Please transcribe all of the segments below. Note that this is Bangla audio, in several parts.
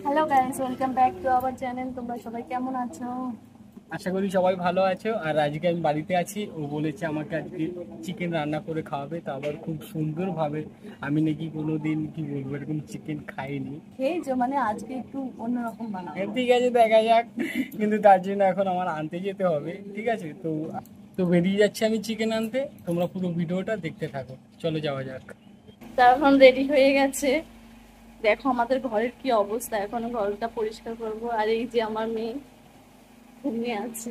Hello guys, welcome back to our channel. তোমরা সবাই কেমন আছো? আশা করি সবাই ভালো আছো। আর আজকে আমি বাড়িতে আছি। ও বলেছে আমাকে আজকে চিকেন রান্না করে খাওয়াবে, তা আবার খুব সুন্দরভাবে। আমি নাকি কোনোদিন কি বলবো এরকম চিকেন খাইনি। খেয়েছো মানে আজকে একটু অন্যরকম বানাবো। ঠিক আছে, দেখা যাক। কিন্তু তার জন্য এখন আমার আনতে যেতে হবে, ঠিক আছে? তো তো বেরিয়ে যাচ্ছে আমি চিকেন আনতে। তোমরা পুরো ভিডিওটা দেখতে থাকো, চলো যাওয়া যাক। তা এখন রেডি হয়ে গেছে। দেখো আমাদের ঘরের কি অবস্থা, এখন ঘরটা পরিষ্কার করব। আর এই যে আমার মেয়ে ঘুমিয়ে আছে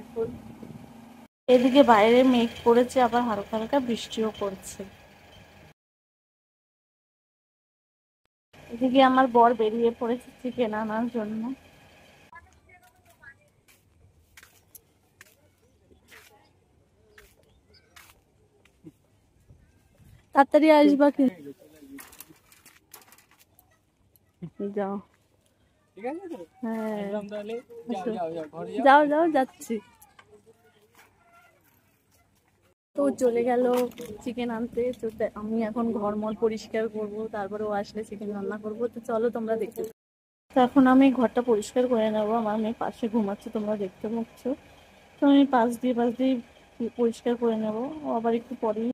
এখন। এদিকে বাইরে মেঘ পড়েছে, আবার হালকা হালকা বৃষ্টিও পড়ছে। এদিকে আমার বর বেরিয়ে পড়েছে চিকেন আনার জন্য। তাড়াতাড়ি আসবা কি? যাও। ঠিক আছে তো? হ্যাঁ, একদম, তাহলে যাও যাও যাও, ঘরে যাও। যাও যাও, যাচ্ছি। তো চলে গেল চিকেন আনতে। তো আমি এখন ঘরমল পরিষ্কার করব, তারপরে ও আসলে চিকেন রান্না করব। তো চলো তোমরা দেখতে থাকো। তো এখন আমি ঘরটা পরিষ্কার করে নেবো। আমার মেয়ে পাশে ঘুমাচ্ছে, তোমরা দেখতে পাচ্ছ। তো আমি পাশ দিয়ে পরিষ্কার করে নেব। ও আবার একটু পরেই।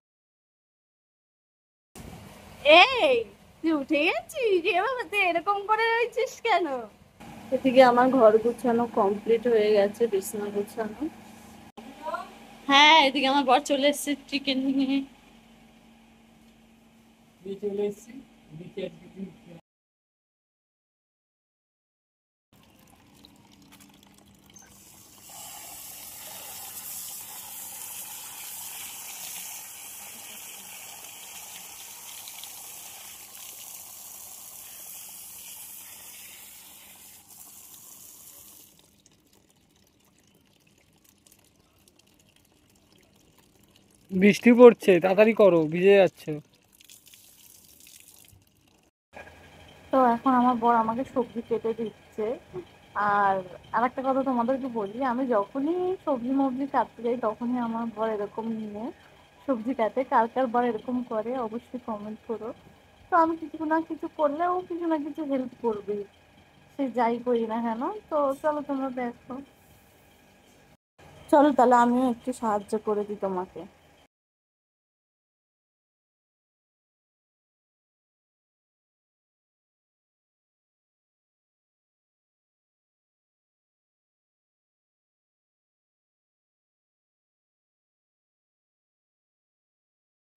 এই, তুই উঠে গেছিস? এভাবে তুই এরকম করে রয়েছিস কেন? এদিকে আমার ঘর গুছানো কমপ্লিট হয়ে গেছে, বিছানা গুছানো। হ্যাঁ, এদিকে আমার বর চলে এসেছে চিকেন নিয়ে। চলে এসেছি। বৃষ্টি পড়ছে, তাড়াতাড়ি করো, ভিজে যাচ্ছে। তো এখন আমার বর আমাকে সবজি কেটে দিচ্ছে। আর আরেকটা কথা তোমাদেরকে বলি, আমি যখনই সবজি মবজি কাটতে যাই তখনই আমার বর এরকম নিয়ে সবজি কাটে। কার কার বর এরকম করে অবশ্যই কমেন্ট করো। তো আমি কিছু না কিছু করলে ও কিছু না কিছু হেল্প করবে, সে যাই করি না কেন। তো চলো তোমরা দেখো। চলো তাহলে আমিও একটু সাহায্য করে দিই তোমাকে।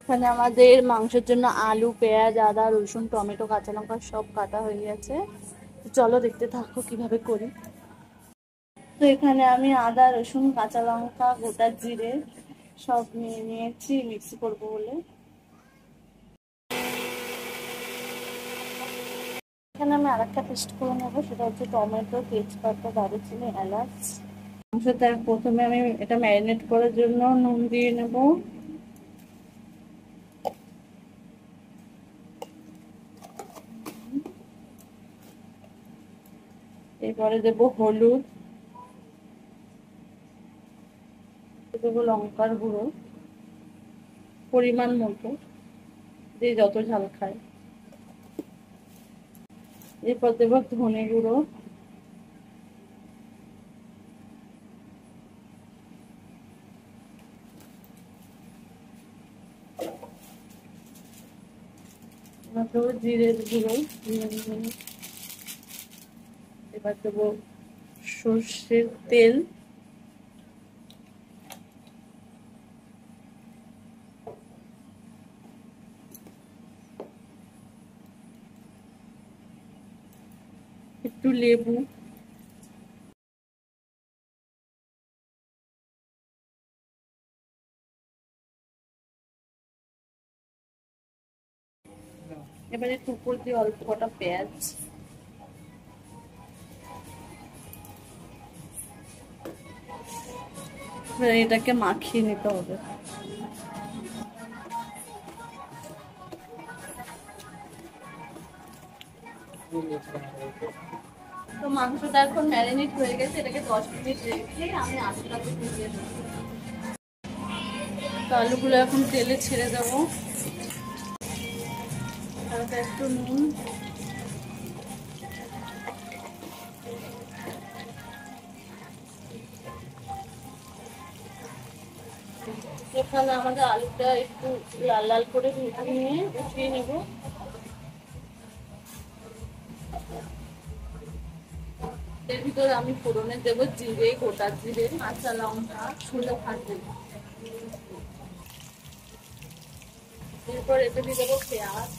এখানে আমাদের মাংসের জন্য আলু, পেঁয়াজ, আদা, রসুন, টমেটো, কাঁচা লঙ্কা সব কাটা হয়ে গেছে। চলো দেখতে থাকো কিভাবে করি। তো এখানে আমি আদা, রসুন, কাঁচা লঙ্কা, গোটা জিরে সব নিয়ে নিয়েছি মিক্সি করবো বলে। এখানে আমি আরেকটা পেস্ট করে নেবো, সেটা হচ্ছে টমেটো, তেজপাতা, দারুচিনি, এলাচ। মাংসটা প্রথমে আমি এটা ম্যারিনেট করার জন্য নুন দিয়ে নেব। এরপরে দেবো হলুদ, দেবো লঙ্কার গুঁড়ো পরিমাণ মতো, যে যত ঝাল খায়। এরপর দেবো ধনে গুঁড়ো, দেবো জিরের গুঁড়ো, এবার দেবো সর্ষের তেল, একটু লেবু, এবারে একটু উপর দিয়ে অল্প কটা পেঁয়াজ। এবারে এটাকে মাখিয়ে নিতে হবে। তো মাংসটা এখন ম্যারিনেট হয়ে গেছে, এটাকে 10 মিনিট রেখে আমি আলুটাকে ভেজে নেব। তো আলুগুলো এখন তেলে ছেড়ে দেবো। তারপর একটু নুন, এখানে আমাদের আলুটা একটু লাল লাল করে ভেজে নিয়ে উঠিয়ে নেব। এর ভিতরে আমি ফোড়নে দেবো জিরে, গোটা জিরে, কাঁচা লঙ্কা, শুকনো ভাজে। এরপর এতে দিয়ে দেবো পেঁয়াজ,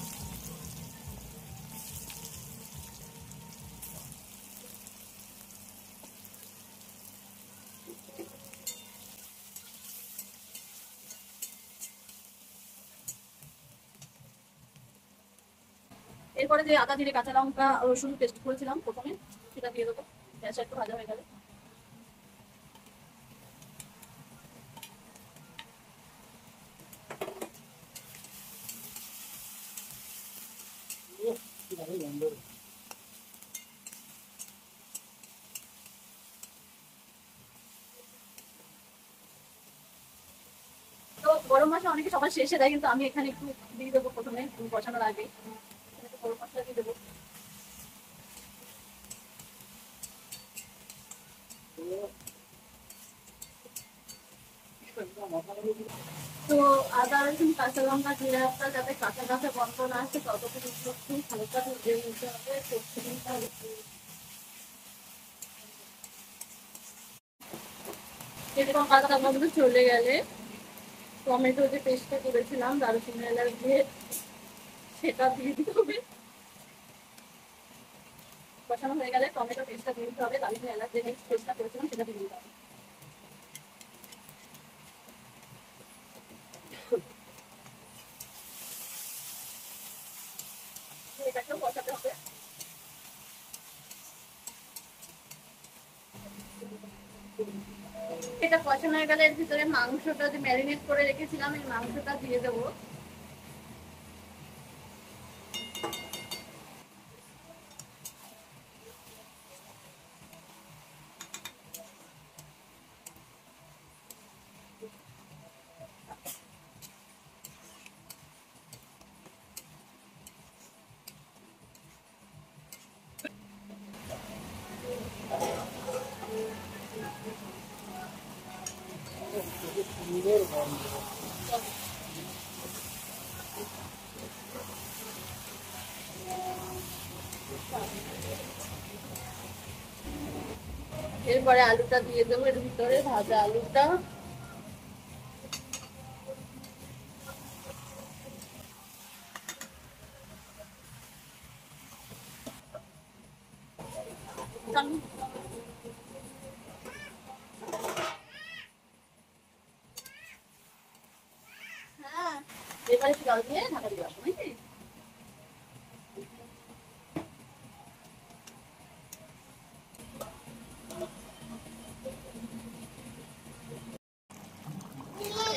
এরপরে যে আদা জিরে কাঁচা লঙ্কা রসুন পেস্ট করেছিলাম প্রথমে সেটা দিয়ে দেবো। পেঁয়াজটা একটু ভাজা হয়ে গেলে তো গরম মশলা অনেকে সবার শেষে দেয়, কিন্তু আমি এখানে একটু দিয়ে দেবো প্রথমে বসানোর আগে। গরম মশলা দিয়ে দেবো। তো আদা রসুন কাঁচা লঙ্কা জিরাটা যাতে কাঁচা কাঁচা গন্ধ না আসে ততক্ষণ একটু হালকা ভেজে নিতে হবে, কষতে নিতে হবে। এরকম কাঁচা গন্ধ চলে গেলে টমেটো যে পেস্টটা করেছিলাম দারুচিনি এলাচ দিয়ে সেটা দিয়ে দিতে হবে। কষানো হয়ে গেলে টমেটো পেস্টটা দিয়ে দিতে হবে, দারুচিনি এলাচ যে পেস্টটা করেছিলাম সেটা দিয়ে দিতে হবে। এটাকেও কষাতে হবে। এটা কষানো হয়ে গেলে এর ভিতরে মাংসটা যে ম্যারিনেট করে রেখেছিলাম এই মাংসটা দিয়ে দেবো। এরপরে আলুটা দিয়ে দেবো এর ভিতরে, ভাজা আলুটা। হ্যাঁ, এবারে একটু জল দিয়ে ঢাকা দিয়ে রাখবো নাকি?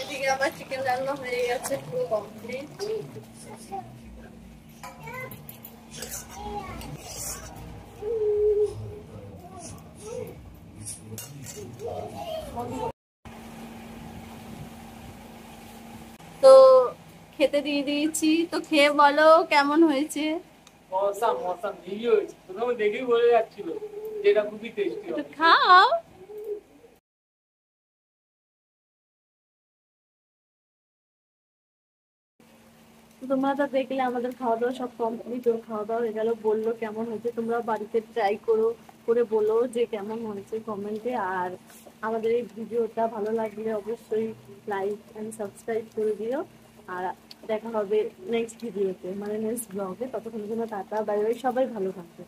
এদিকে আমার চিকেন রান্না হয়ে গেছে পুরো কমপ্লিট। তো খেতে দিয়ে দিয়েছি, তো খেয়ে বলো কেমন হয়েছে। অসাম অসাম হেভি হয়েছে, প্রথমে দেখেই বোঝা যাচ্ছিল যে এটা খুবই টেস্টি একটু হবে। খাও। তোমরা তো দেখলে আমাদের খাওয়া দাওয়া সব কমপ্লিট, ওর খাওয়া দাওয়া হয়ে গেল, বললো কেমন হয়েছে। তোমরা বাড়িতে ট্রাই করো, করে বলো যে কেমন হয়েছে কমেন্টে। আর আমাদের এই ভিডিওটা ভালো লাগলে অবশ্যই লাইক অ্যান্ড সাবস্ক্রাইব করে দিও। আর দেখা হবে নেক্সট ভিডিওতে, মানে নেক্সট ব্লগে। ততক্ষণ জন্য টাটা, বাই বাই, সবাই ভালো থাকবে।